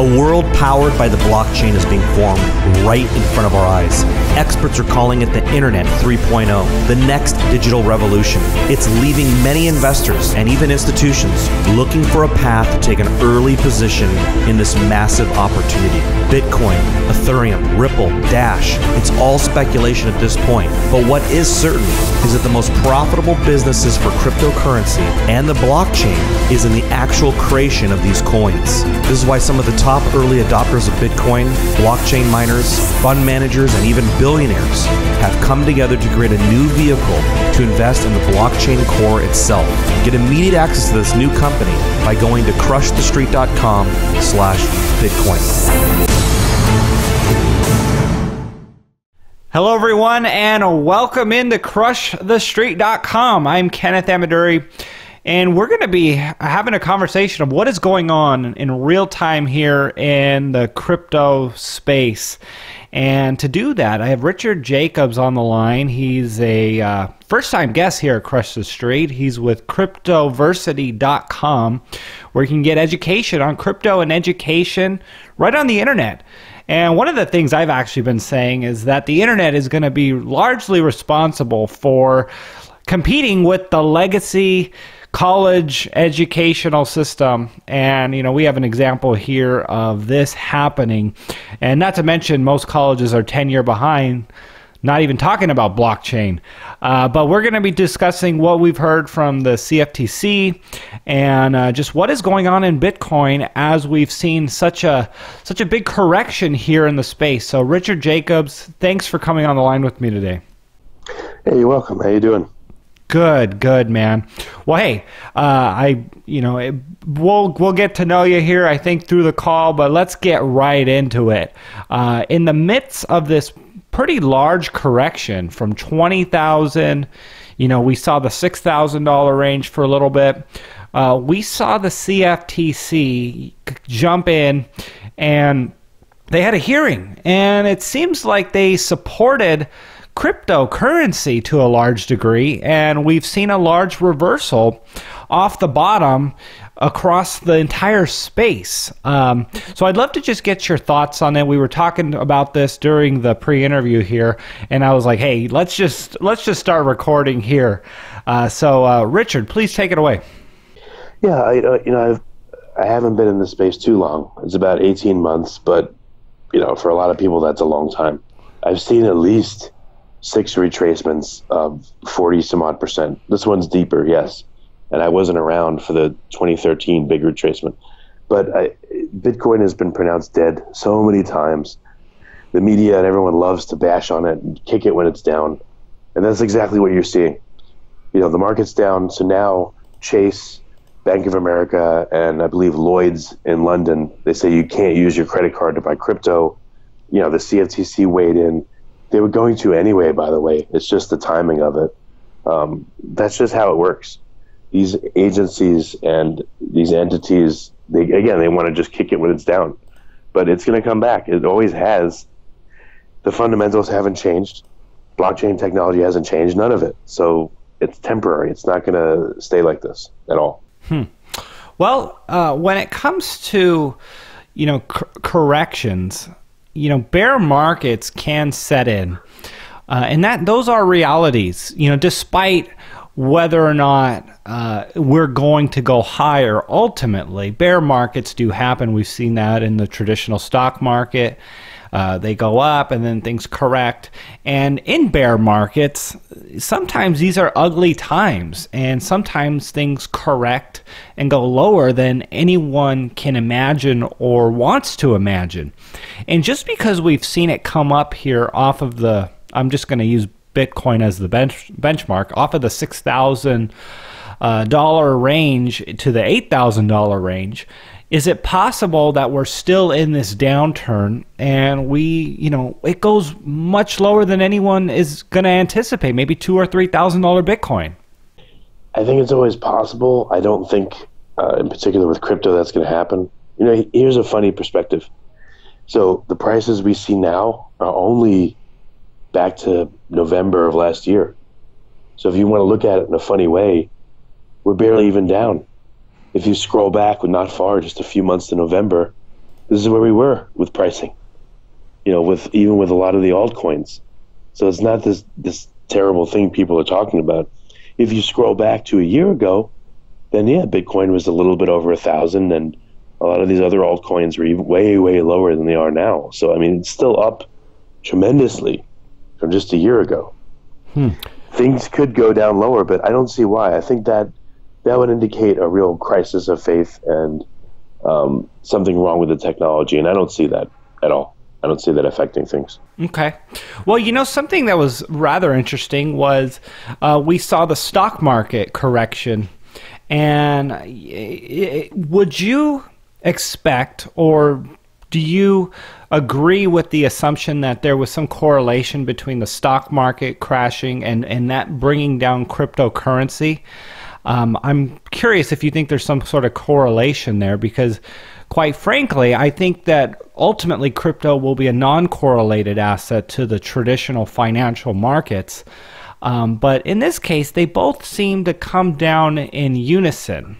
A world powered by the blockchain is being formed right in front of our eyes. Experts are calling it the Internet 3.0, the next digital revolution. It's leaving many investors and even institutions looking for a path to take an early position in this massive opportunity. Bitcoin, Ethereum, Ripple, Dash, it's all speculation at this point. But what is certain is that the most profitable businesses for cryptocurrency and the blockchain is in the actual creation of these coins. This is why some of the top early adopters of Bitcoin, blockchain miners, fund managers, and even billionaires have come together to create a new vehicle to invest in the blockchain core itself. Get immediate access to this new company by going to crushthestreet.com/Bitcoin. Hello everyone, and welcome into crushthestreet.com. I'm Kenneth Amaduri, and we're going to be having a conversation of what is going on in real time here in the crypto space. And to do that, I have Richard Jacobs on the line. He's a first-time guest here at Crush the Street. He's with cryptoversity.com, where you can get education on crypto and education right on the internet. And one of the things I've actually been saying is that the internet is going to be largely responsible for competing with the legacy college educational system. And, you know, we have an example here of this happening. And not to mention, most colleges are 10 years behind, not even talking about blockchain. But we're going to be discussing what we've heard from the CFTC and just what is going on in Bitcoin as we've seen such a big correction here in the space. So Richard Jacobs, thanks for coming on the line with me today. Hey, you're welcome. How you doing? Good, man. Well, hey, we'll get to know you here, I think, through the call, but let's get right into it. In the midst of this pretty large correction from 20,000, we saw the $6,000 range for a little bit. We saw the CFTC jump in, and they had a hearing, and it seems like they supported cryptocurrency to a large degree, and we've seen a large reversal off the bottom across the entire space. So I'd love to just get your thoughts on it. We were talking about this during the pre-interview here, and I was like, hey, let's just start recording here. So Richard, please take it away. Yeah, I haven't been in this space too long. It's about 18 months, but for a lot of people, that's a long time. I've seen at least 6 retracements of 40 some odd percent. This one's deeper, yes. And I wasn't around for the 2013 big retracement. But Bitcoin has been pronounced dead so many times. The media and everyone loves to bash on it and kick it when it's down. And that's exactly what you're seeing. The market's down, so now Chase, Bank of America, and I believe Lloyd's in London, they say you can't use your credit card to buy crypto. The CFTC weighed in. They were going to anyway, by the way. It's just the timing of it. That's just how it works. These agencies and these entities, they want to just kick it when it's down. But it's going to come back. It always has. The fundamentals haven't changed. Blockchain technology hasn't changed. None of it. So it's temporary. It's not going to stay like this at all. Well, when it comes to, corrections, bear markets can set in, and those are realities. Despite whether or not we're going to go higher, ultimately, bear markets do happen. We've seen that in the traditional stock market. They go up and then things correct. And in bear markets, sometimes these are ugly times, and sometimes things correct and go lower than anyone can imagine or wants to imagine. And just because we've seen it come up here off of the, I'm just going to use Bitcoin as the benchmark, off of the $6,000 range to the $8,000 range, is it possible that we're still in this downturn and it goes much lower than anyone is going to anticipate, maybe $2,000 or $3,000 Bitcoin? I think it's always possible. I don't think, in particular with crypto, that's going to happen. Here's a funny perspective. So the prices we see now are only back to November of last year. So if you want to look at it in a funny way, we're barely even down. If you scroll back, not far, just a few months to November, this is where we were with pricing, even with a lot of the altcoins. So it's not this terrible thing people are talking about. If you scroll back to a year ago, then yeah, Bitcoin was a little bit over 1,000, and a lot of these other altcoins were even way, way lower than they are now. So I mean, it's still up tremendously from just a year ago. Things could go down lower, but I don't see why. I think that would indicate a real crisis of faith and something wrong with the technology, and I don't see that at all. I don't see that affecting things. Okay. Well, something that was rather interesting was we saw the stock market correction. And would you expect, or do you agree with the assumption that there was some correlation between the stock market crashing and that bringing down cryptocurrency? I'm curious if you think there's some sort of correlation there, because quite frankly, I think that ultimately crypto will be a non-correlated asset to the traditional financial markets. But in this case, they both seem to come down in unison.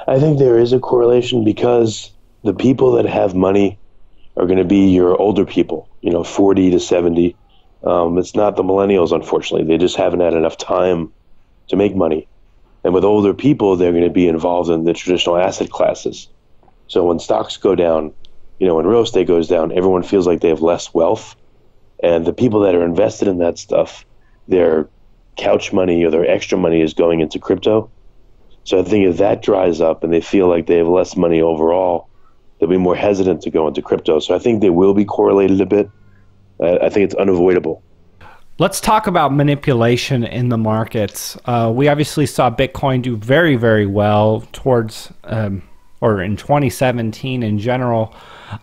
I think there is a correlation because the people that have money are going to be your older people, 40 to 70. It's not the millennials, unfortunately. They just haven't had enough time to make money. And with older people, they're going to be involved in the traditional asset classes. So when stocks go down, when real estate goes down, everyone feels like they have less wealth. And the people that are invested in that stuff, their couch money or their extra money is going into crypto. So I think if that dries up and they feel like they have less money overall, they'll be more hesitant to go into crypto. So I think they will be correlated a bit. I think it's unavoidable. Let's talk about manipulation in the markets. We obviously saw Bitcoin do very, very well towards, or in 2017 in general,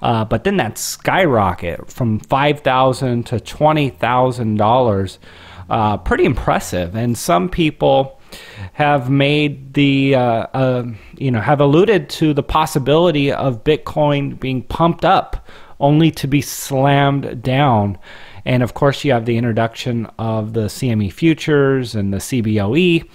but then that skyrocket from $5,000 to $20,000. Pretty impressive, and some people have made the have alluded to the possibility of Bitcoin being pumped up only to be slammed down. And of course, you have the introduction of the CME futures and the CBOE,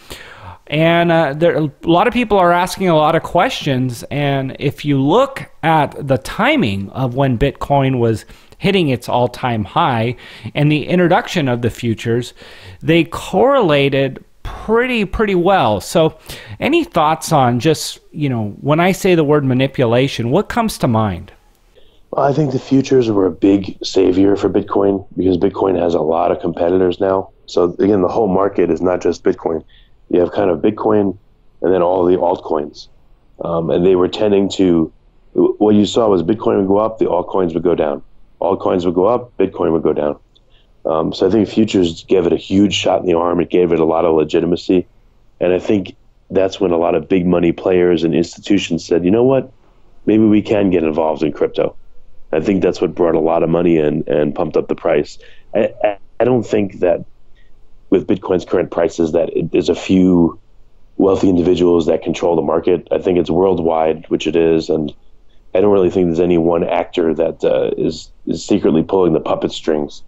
and a lot of people are asking a lot of questions. And if you look at the timing of when Bitcoin was hitting its all-time high and the introduction of the futures, they correlated pretty well. So any thoughts on just, when I say the word manipulation, what comes to mind? Well, I think the futures were a big savior for Bitcoin because Bitcoin has a lot of competitors now. So again, the whole market is not just Bitcoin. You have kind of Bitcoin and then all the altcoins. And they were tending to, what you saw was Bitcoin would go up, the altcoins would go down. Altcoins would go up, Bitcoin would go down. So I think futures gave it a huge shot in the arm. It gave it a lot of legitimacy. And I think that's when a lot of big money players and institutions said, you know what, maybe we can get involved in crypto. I think that's what brought a lot of money in and pumped up the price. I don't think that with Bitcoin's current prices that there's a few wealthy individuals that control the market. I think it's worldwide, which it is, and I don't really think there's any one actor that is secretly pulling the puppet strings.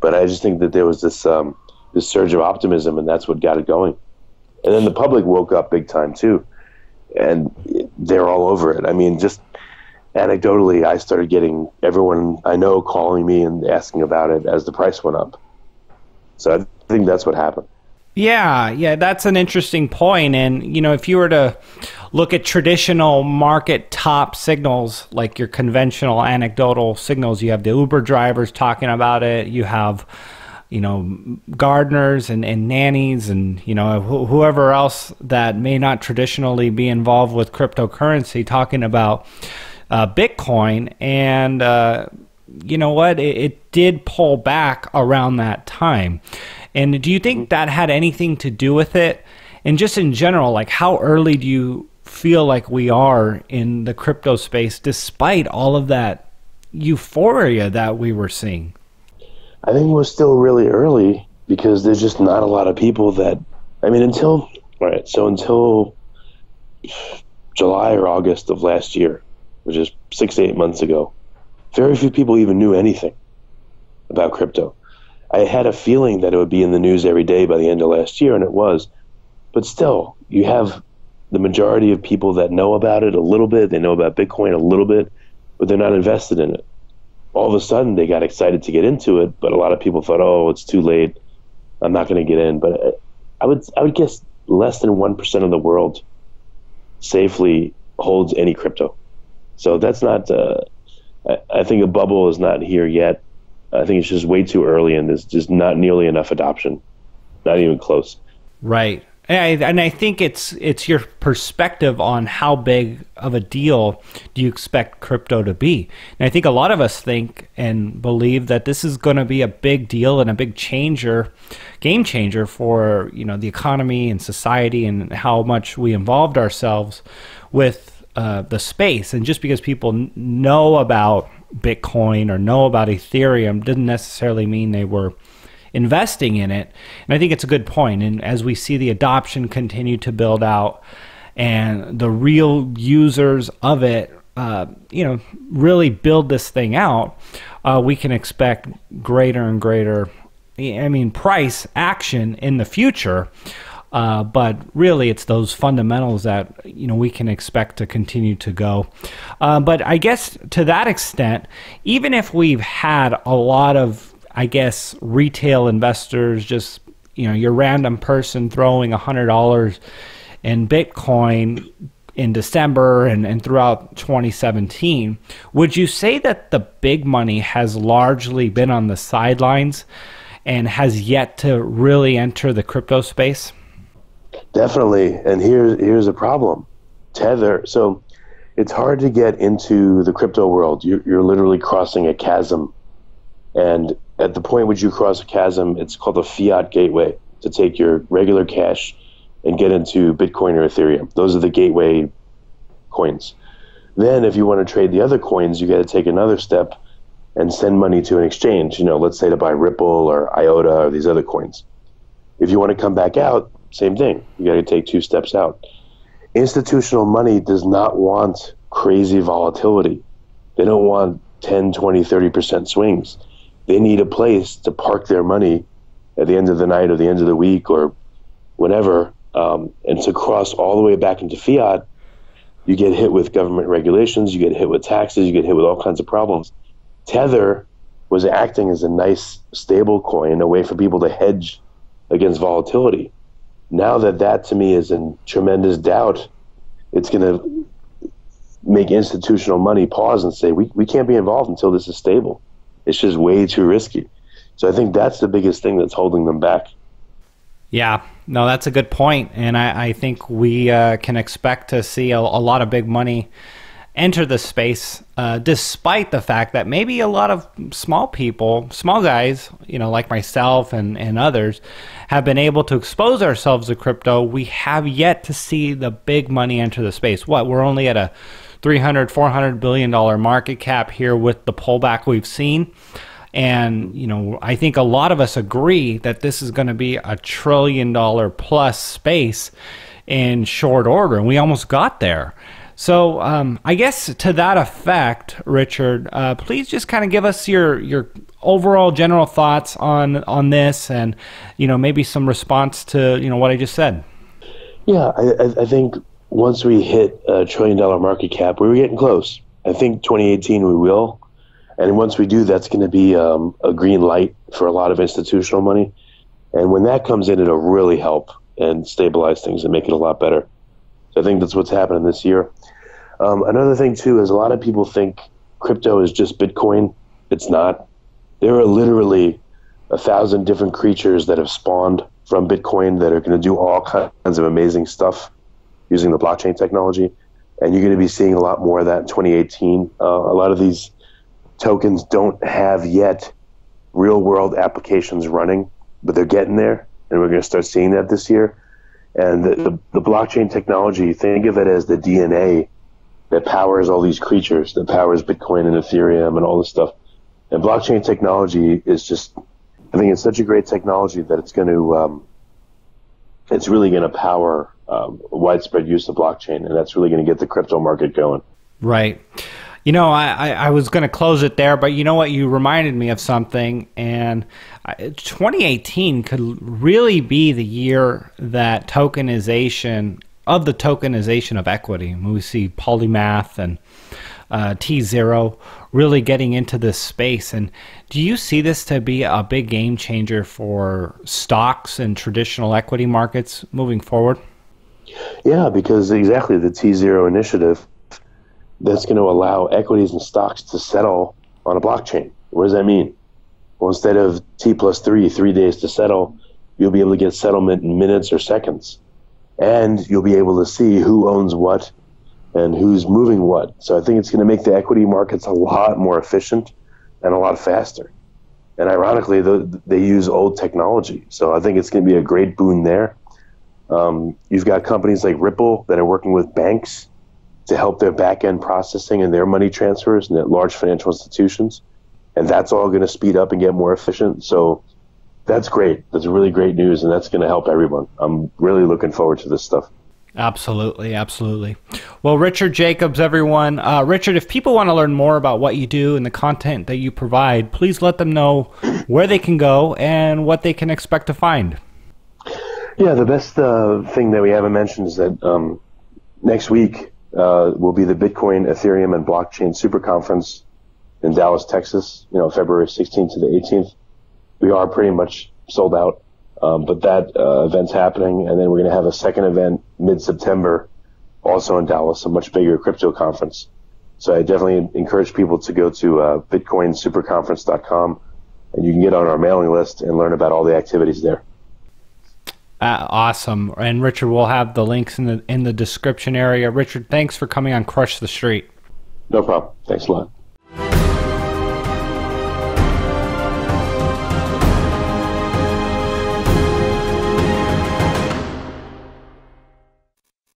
But I just think that there was this surge of optimism, and that's what got it going. And then the public woke up big time too, and they're all over it. I mean, just anecdotally, I started getting everyone I know calling me and asking about it as the price went up. So I think that's what happened. Yeah, that's an interesting point. And, if you were to look at traditional market top signals, like your conventional anecdotal signals, you have the Uber drivers talking about it. You have, gardeners and nannies and, whoever else that may not traditionally be involved with cryptocurrency talking about Bitcoin. And, you know what? It did pull back around that time. And do you think that had anything to do with it? And just in general, like how early do you feel like we are in the crypto space despite all of that euphoria that we were seeing? I think we're still really early because there's just not a lot of people that, until July or August of last year, which is 6 to 8 months ago, very few people even knew anything about crypto. I had a feeling that it would be in the news every day by the end of last year, and it was. But still, you have the majority of people that know about it a little bit. They know about Bitcoin a little bit. but they're not invested in it. All of a sudden, they got excited to get into it, but a lot of people thought, oh, it's too late. I'm not going to get in. But I would guess less than 1% of the world safely holds any crypto. So that's not, I think a bubble is not here yet. I think it's just way too early, and there's just not nearly enough adoption. Not even close. Right. And I think it's your perspective on how big of a deal do you expect crypto to be. And I think a lot of us think and believe that this is going to be a big deal and a big game changer for, the economy and society and how much we involved ourselves with the space. And just because people know about Bitcoin or know about Ethereum didn't necessarily mean they were investing in it. And I think it's a good point. And as we see the adoption continue to build out and the real users of it, really build this thing out, we can expect greater and greater, price action in the future. But really, it's those fundamentals that, we can expect to continue to go. But I guess to that extent, even if we've had a lot of, retail investors, just, your random person throwing $100 in Bitcoin in December and throughout 2017, would you say that the big money has largely been on the sidelines and has yet to really enter the crypto space? Definitely. And here's a problem. Tether. So it's hard to get into the crypto world. You're literally crossing a chasm. And at the point which you cross a chasm, it's called a fiat gateway to take your regular cash and get into Bitcoin or Ethereum. Those are the gateway coins. Then if you want to trade the other coins, you got to take another step and send money to an exchange, let's say to buy Ripple or IOTA or these other coins. If you want to come back out, same thing. You got to take 2 steps out. Institutional money does not want crazy volatility. They don't want 10, 20, 30% swings. They need a place to park their money at the end of the night or the end of the week or whenever, and to cross all the way back into fiat, you get hit with government regulations, you get hit with taxes, you get hit with all kinds of problems. Tether was acting as a nice stable coin, a way for people to hedge against volatility. Now that to me is in tremendous doubt, it's going to make institutional money pause and say, we can't be involved until this is stable. It's just way too risky. So I think that's the biggest thing that's holding them back. Yeah, no, that's a good point. And I think we can expect to see a lot of big money enter the space, despite the fact that maybe a lot of small guys, like myself and others, have been able to expose ourselves to crypto. We have yet to see the big money enter the space. We're only at a $300-400 billion market cap here with the pullback we've seen. And, I think a lot of us agree that this is going to be a $1 trillion plus space in short order. And we almost got there. So I guess to that effect, Richard, please just kind of give us your overall general thoughts on this and, maybe some response to, what I just said. Yeah, I think once we hit a $1 trillion market cap, we were getting close. I think 2018 we will. And once we do, that's going to be a green light for a lot of institutional money. And when that comes in, it'll really help and stabilize things and make it a lot better. So I think that's what's happening this year. Another thing, too, is a lot of people think crypto is just Bitcoin. It's not. There are literally 1,000 different creatures that have spawned from Bitcoin that are going to do all kinds of amazing stuff using the blockchain technology. And you're going to be seeing a lot more of that in 2018. A lot of these tokens don't have yet real-world applications running, but they're getting there, and we're going to start seeing that this year. And the blockchain technology, think of it as the DNA that powers all these creatures, that powers Bitcoin and Ethereum and all this stuff. And blockchain technology is just, I think it's such a great technology that it's going to, it's really going to power widespread use of blockchain, and that's really going to get the crypto market going. Right. I was going to close it there, but you know what? You reminded me of something, and 2018 could really be the year that tokenization of equity. We see Polymath and T0 really getting into this space. And do you see this to be a big game changer for stocks and traditional equity markets moving forward? Yeah, because exactly the T0 initiative, that's going to allow equities and stocks to settle on a blockchain. What does that mean? Well, instead of T plus 3 days to settle, you'll be able to get settlement in minutes or seconds. And you'll be able to see who owns what and who's moving what. So I think it's going to make the equity markets a lot more efficient and a lot faster. And ironically, they use old technology. So I think it's going to be a great boon there. You've got companies like Ripple that are working with banks to help their back-end processing and their money transfers and at large financial institutions. And that's all going to speed up and get more efficient. So that's great. That's really great news, and that's going to help everyone. I'm really looking forward to this stuff. Absolutely, absolutely. Well, Richard Jacobs, everyone. Richard, if people want to learn more about what you do and the content that you provide, please let them know where they can go and what they can expect to find. Yeah, the best thing that we haven't mentioned is that next week will be the Bitcoin, Ethereum, and Blockchain Super Conference in Dallas, Texas, February 16th to the 18th. We are pretty much sold out, but that event's happening, and then we're going to have a second event mid-September, also in Dallas, a much bigger crypto conference. So I definitely encourage people to go to bitcoinsuperconference.com, and you can get on our mailing list and learn about all the activities there. Awesome. And Richard, we'll have the links in the description area. Richard, thanks for coming on Crush the Street. No problem. Thanks a lot.